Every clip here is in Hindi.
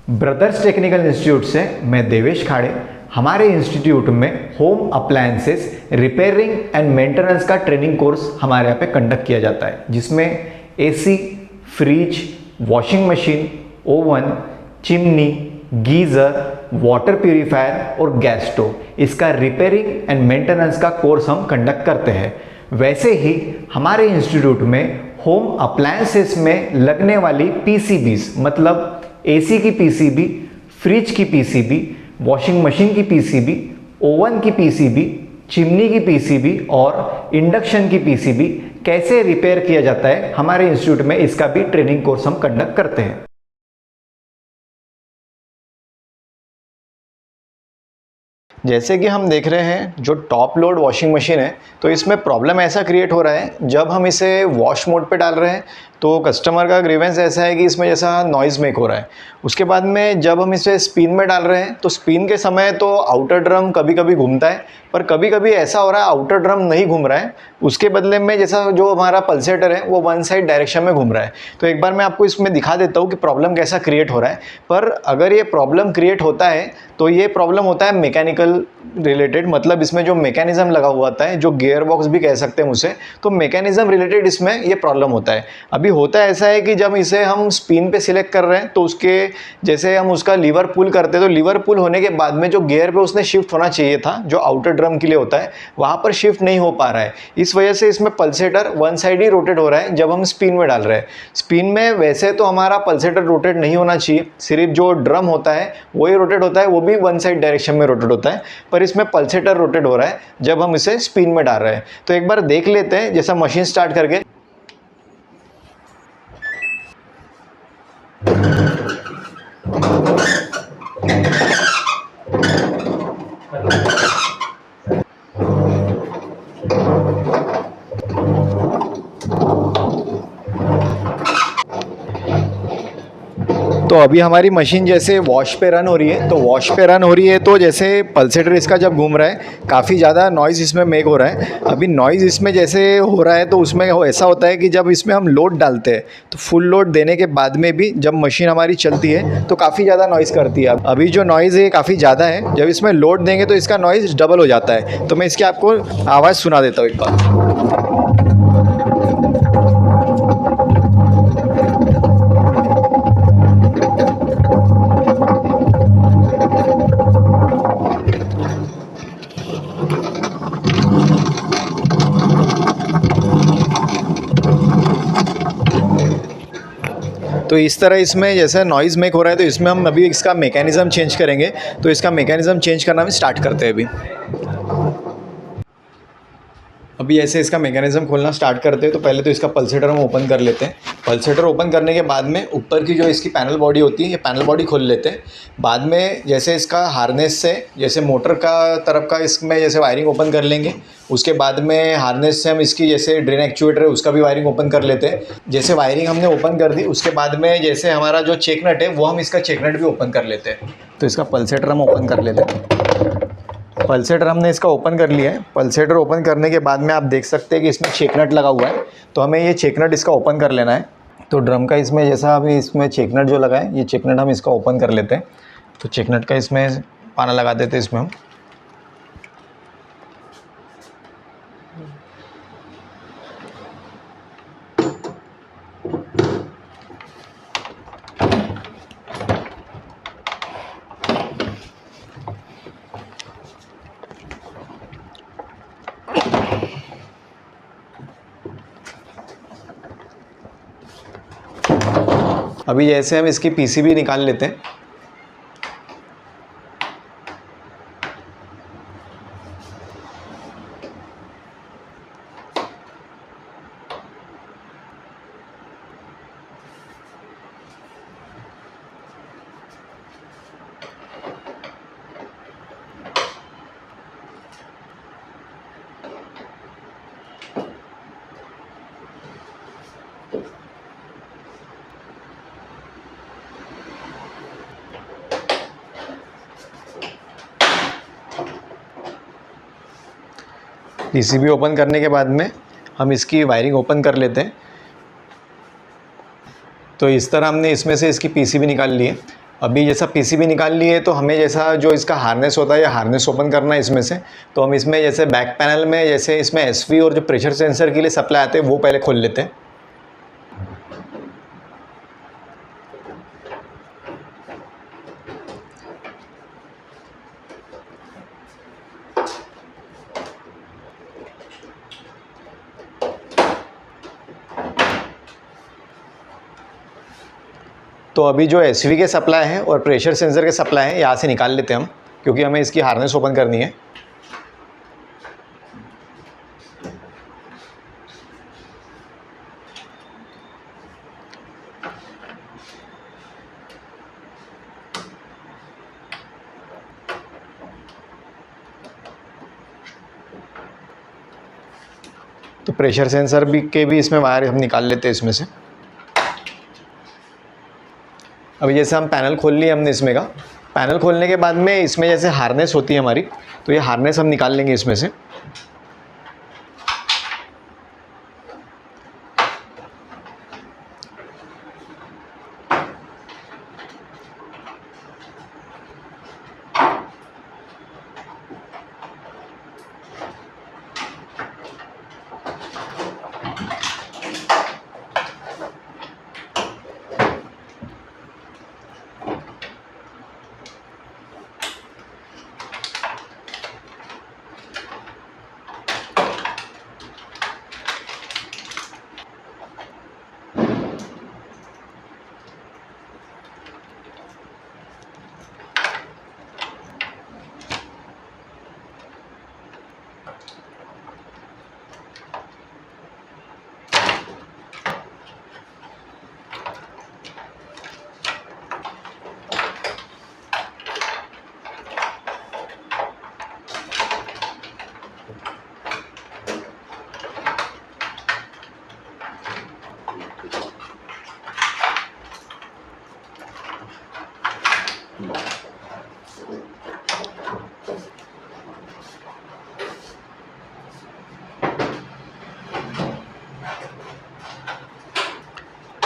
ब्रदर्स टेक्निकल इंस्टीट्यूट से मैं देवेश खाड़े। हमारे इंस्टीट्यूट में home appliances repairing and maintenance का ट्रेनिंग कोर्स हमारे यहाँ पे कंडक्ट किया जाता है, जिसमें AC, fridge, washing machine, oven, chimney, geyser, water purifier और गैस स्टोव, इसका रिपेयरिंग एंड मेंटेनेंस का कोर्स हम कंडक्ट करते हैं। वैसे ही हमारे इंस्टीट्यूट में होम अप्लायंसेस में लगने वाली पीसीबीज, मतलब एसी की पीसीबी, फ्रिज की पीसीबी, वॉशिंग मशीन की पीसीबी, ओवन की पीसीबी, चिमनी की पीसीबी और इंडक्शन की पीसीबी कैसे रिपेयर किया जाता है, हमारे इंस्टीट्यूट में इसका भी ट्रेनिंग कोर्स हम कंडक्ट करते हैं। जैसे कि हम देख रहे हैं, जो टॉप लोड वॉशिंग मशीन है, तो इसमें प्रॉब्लम ऐसा क्रिएट हो रहा है, जब हम इसे वॉश मोड पे डाल रहे हैं तो कस्टमर का ग्रीवेंस ऐसा है कि इसमें जैसा नॉइज़ मेक हो रहा है। उसके बाद में जब हम इसे स्पिन में डाल रहे हैं तो स्पिन के समय तो आउटर ड्रम कभी कभी घूमता है, पर कभी कभी ऐसा हो रहा है आउटर ड्रम नहीं घूम रहा है, उसके बदले में जैसा जो हमारा पल्सेटर है वो वन साइड डायरेक्शन में घूम रहा है। तो एक बार मैं आपको इसमें दिखा देता हूँ कि प्रॉब्लम कैसा क्रिएट हो रहा है। पर अगर ये प्रॉब्लम क्रिएट होता है तो ये प्रॉब्लम होता है मैकेनिकल रिलेटेड, मतलब इसमें जो मैकेनिज्म लगा हुआ होता है, जो गियर बॉक्स भी कह सकते हैं उसे, तो मैकेनिज्म रिलेटेड इसमें ये प्रॉब्लम होता है। अभी होता है ऐसा है कि जब इसे हम स्पिन पे सिलेक्ट कर रहे हैं तो उसके जैसे हम उसका लीवर पुल करते हैं, तो लीवर पुल होने के बाद में जो गियर पे उसने शिफ्ट होना चाहिए था, जो आउटर ड्रम के लिए होता है, वहाँ पर शिफ्ट नहीं हो पा रहा है। इस वजह से इसमें पल्सेटर वन साइड ही रोटेट हो रहा है जब हम स्पिन में डाल रहे हैं। स्पिन में वैसे तो हमारा पल्सेटर रोटेट नहीं होना चाहिए, सिर्फ जो ड्रम होता है वही रोटेट होता है, वो भी वन साइड डायरेक्शन में रोटेट होता है, पर इसमें पल्सेटर रोटेट हो रहा है जब हम इसे स्पिन में डाल रहे हैं। तो एक बार देख लेते हैं, जैसा मशीन स्टार्ट करके। तो अभी हमारी मशीन जैसे वॉश पे रन हो रही है, तो वॉश पे रन हो रही है तो जैसे पल्सेटर इसका जब घूम रहा है काफ़ी ज़्यादा नॉइज़ इसमें मेक हो रहा है। अभी नॉइज़ इसमें जैसे हो रहा है तो उसमें ऐसा होता है कि जब इसमें हम लोड डालते हैं तो फुल लोड देने के बाद में भी जब मशीन हमारी चलती है तो काफ़ी ज़्यादा नॉइज़ करती है। अभी जो नॉइज़ है काफ़ी ज़्यादा है, जब इसमें लोड देंगे तो इसका नॉइज़ डबल हो जाता है। तो मैं इसकी आपको आवाज़ सुना देता हूँ एक बार। तो इस तरह इसमें जैसे नॉइज़ मेक हो रहा है, तो इसमें हम अभी इसका मैकेनिज़्म चेंज करेंगे। तो इसका मैकेनिज़्म चेंज करना हम स्टार्ट करते हैं। अभी ऐसे इसका मैकेनिज़्म खोलना स्टार्ट करते हैं तो पहले तो इसका पल्सेटर हम ओपन कर लेते हैं। पल्सेटर ओपन करने के बाद में ऊपर की जो इसकी पैनल बॉडी होती है, ये पैनल बॉडी खोल लेते हैं। बाद में जैसे इसका हार्नेस से जैसे मोटर का तरफ का इसमें जैसे वायरिंग ओपन कर लेंगे। उसके बाद में हार्नेस से हम इसकी जैसे ड्रेन एक्चुएटर है उसका भी वायरिंग ओपन कर लेते हैं। जैसे वायरिंग हमने ओपन कर दी, उसके बाद में जैसे हमारा जो चेक नट है वो हम इसका चेक नट भी ओपन कर लेते हैं। तो इसका पल्सेटर हम ओपन कर लेते हैं। पल्सेटर हमने इसका ओपन कर लिया है। पल्सेटर ओपन करने के बाद में आप देख सकते हैं कि इसमें चेक नट लगा हुआ है, तो हमें ये चेक नट इसका ओपन कर लेना है। तो ड्रम का इसमें जैसा अभी इसमें चेक नट जो लगा है, ये चेक नट हम इसका ओपन कर लेते हैं। तो चेक नट का इसमें पाना लगा देते हैं इसमें हम। अभी जैसे हम इसकी पीसीबी निकाल लेते हैं। पीसीबी ओपन करने के बाद में हम इसकी वायरिंग ओपन कर लेते हैं। तो इस तरह हमने इसमें से इसकी पीसीबी निकाल ली है। अभी जैसा पीसीबी निकाल लिए तो हमें जैसा जो इसका हार्नेस होता है या हार्नेस ओपन करना है इसमें से, तो हम इसमें जैसे बैक पैनल में जैसे इसमें एसवी और जो प्रेशर सेंसर के लिए सप्लाई आते हैं वो पहले खोल लेते हैं। तो अभी जो एसवी के सप्लाई है और प्रेशर सेंसर के सप्लाई है यहाँ से निकाल लेते हैं हम, क्योंकि हमें इसकी हार्नेस ओपन करनी है। तो प्रेशर सेंसर भी इसमें वायर हम निकाल लेते हैं इसमें से। अभी जैसे हम पैनल खोल लिए हमने इसमें का, पैनल खोलने के बाद में इसमें जैसे हार्नेस होती है हमारी, तो ये हार्नेस हम निकाल लेंगे इसमें से।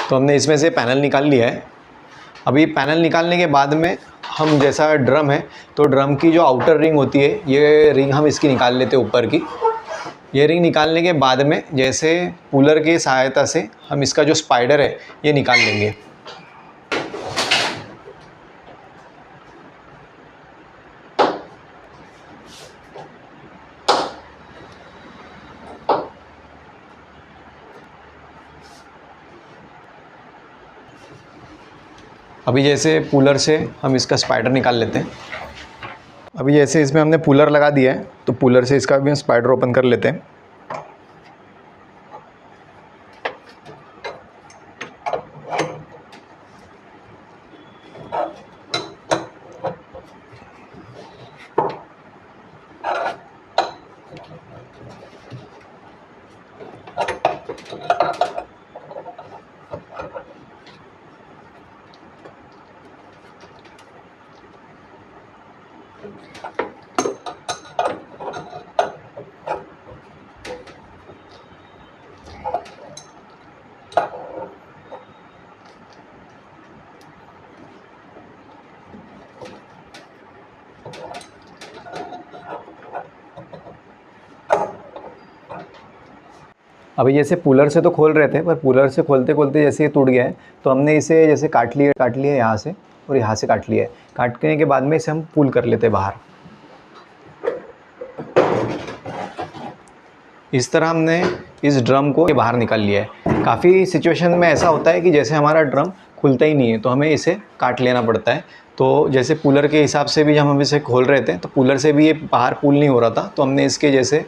तो हमने इसमें से पैनल निकाल लिया है। अभी पैनल निकालने के बाद में हम जैसा ड्रम है, तो ड्रम की जो आउटर रिंग होती है, ये रिंग हम इसकी निकाल लेते हैं ऊपर की। ये रिंग निकालने के बाद में जैसे पुलर की सहायता से हम इसका जो स्पाइडर है ये निकाल लेंगे। अभी जैसे पुलर से हम इसका स्पाइडर निकाल लेते हैं। अभी जैसे इसमें हमने पुलर लगा दिया है, तो पुलर से इसका भी हम स्पाइडर ओपन कर लेते हैं। अभी जैसे पुलर से तो खोल रहे थे, पर पुलर से खोलते खोलते जैसे ये टूट गया है, तो हमने इसे जैसे काट लिया यहाँ से और यहाँ से काट लिया है। काटने के बाद में इसे हम पुल कर लेते हैं बाहर। इस तरह हमने इस ड्रम को बाहर निकाल लिया है। काफ़ी सिचुएशन में ऐसा होता है कि जैसे हमारा ड्रम खुलता ही नहीं है, तो हमें इसे काट लेना पड़ता है। तो जैसे पुलर के हिसाब से भी जब हम इसे खोल रहे थे, तो पुलर से भी ये बाहर पुल नहीं हो रहा था, तो हमने इसके जैसे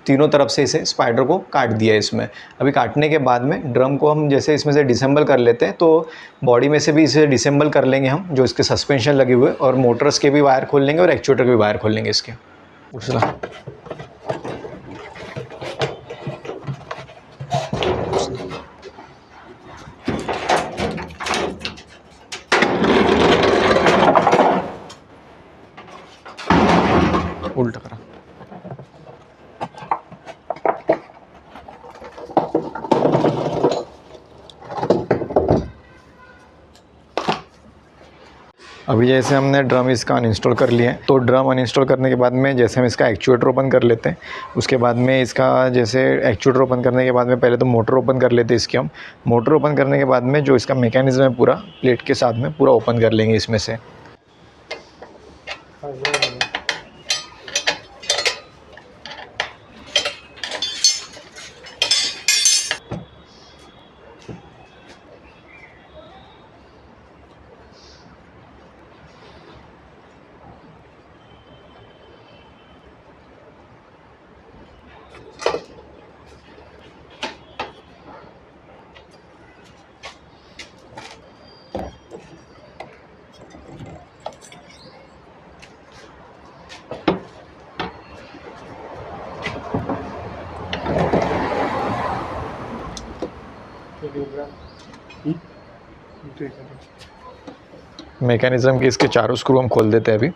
तीनों तरफ से इसे स्पाइडर को काट दिया है इसमें। अभी काटने के बाद में ड्रम को हम जैसे इसमें से डिसेंबल कर लेते हैं, तो बॉडी में से भी इसे डिसेंबल कर लेंगे हम, जो इसके सस्पेंशन लगे हुए, और मोटर्स के भी वायर खोल लेंगे और एक्चुएटर के भी वायर खोल लेंगे इसके। उछला उल्टा करा। अभी जैसे हमने ड्रम इसका अनइंस्टॉल कर लिया है, तो ड्रम अनइंस्टॉल करने के बाद में जैसे हम इसका एक्चुएटर ओपन कर लेते हैं, उसके बाद में इसका जैसे एक्चुएटर ओपन करने के बाद में पहले तो मोटर ओपन कर लेते हैं इसकी हम। मोटर ओपन करने के बाद में जो इसका मैकेनिज़्म है पूरा प्लेट के साथ में पूरा ओपन कर लेंगे इसमें से। मैकेनिज़्म के इसके चारों स्क्रू हम खोल देते हैं अभी।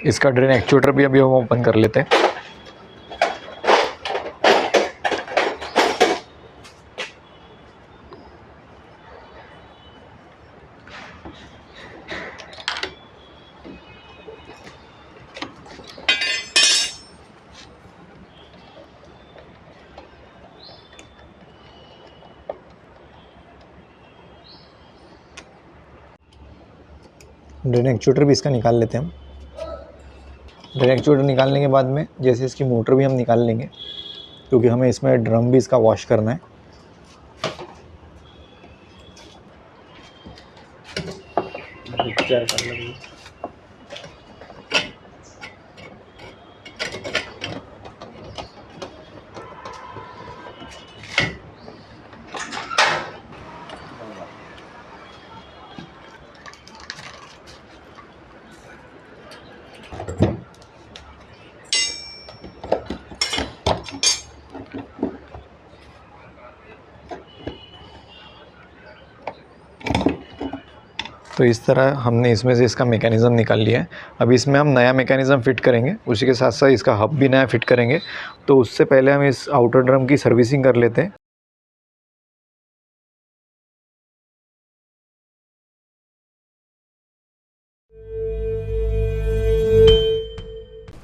इसका ड्रेन एक्चुएटर भी अभी हम ओपन कर लेते हैं। ड्रेन एक्चुएटर भी इसका निकाल लेते हैं हम। ड्रेन एक्चुएटर निकालने के बाद में जैसे इसकी मोटर भी हम निकाल लेंगे, क्योंकि हमें इसमें ड्रम भी इसका वॉश करना है। तो इस तरह हमने इसमें से इसका मैकेनिज़्म निकाल लिया है। अभी इसमें हम नया मैकेनिज़्म फ़िट करेंगे, उसी के साथ साथ इसका हब भी नया फ़िट करेंगे। तो उससे पहले हम इस आउटर ड्रम की सर्विसिंग कर लेते हैं।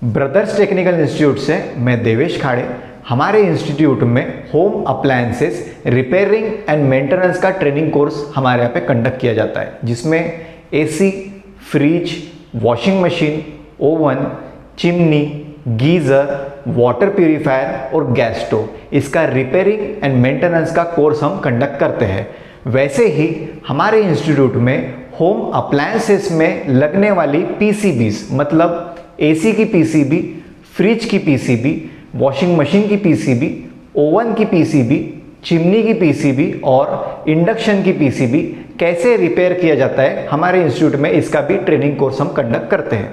ब्रदर्स टेक्निकल इंस्टीट्यूट से मैं देवेश खाड़े। हमारे इंस्टीट्यूट में home appliances repairing and maintenance का ट्रेनिंग कोर्स हमारे यहाँ पे कंडक्ट किया जाता है, जिसमें AC, fridge, washing machine, oven, chimney, geyser, water purifier और गैस स्टोव, इसका रिपेयरिंग एंड मेंटेनेंस का कोर्स हम कंडक्ट करते हैं। वैसे ही हमारे इंस्टीट्यूट में होम अप्लायंसेस में लगने वाली पीसीबीज, मतलब एसी की पीसीबी, फ्रिज की पीसीबी, वॉशिंग मशीन की पीसीबी, ओवन की पीसीबी, चिमनी की पीसीबी और इंडक्शन की पीसीबी कैसे रिपेयर किया जाता है, हमारे इंस्टीट्यूट में इसका भी ट्रेनिंग कोर्स हम कंडक्ट करते हैं।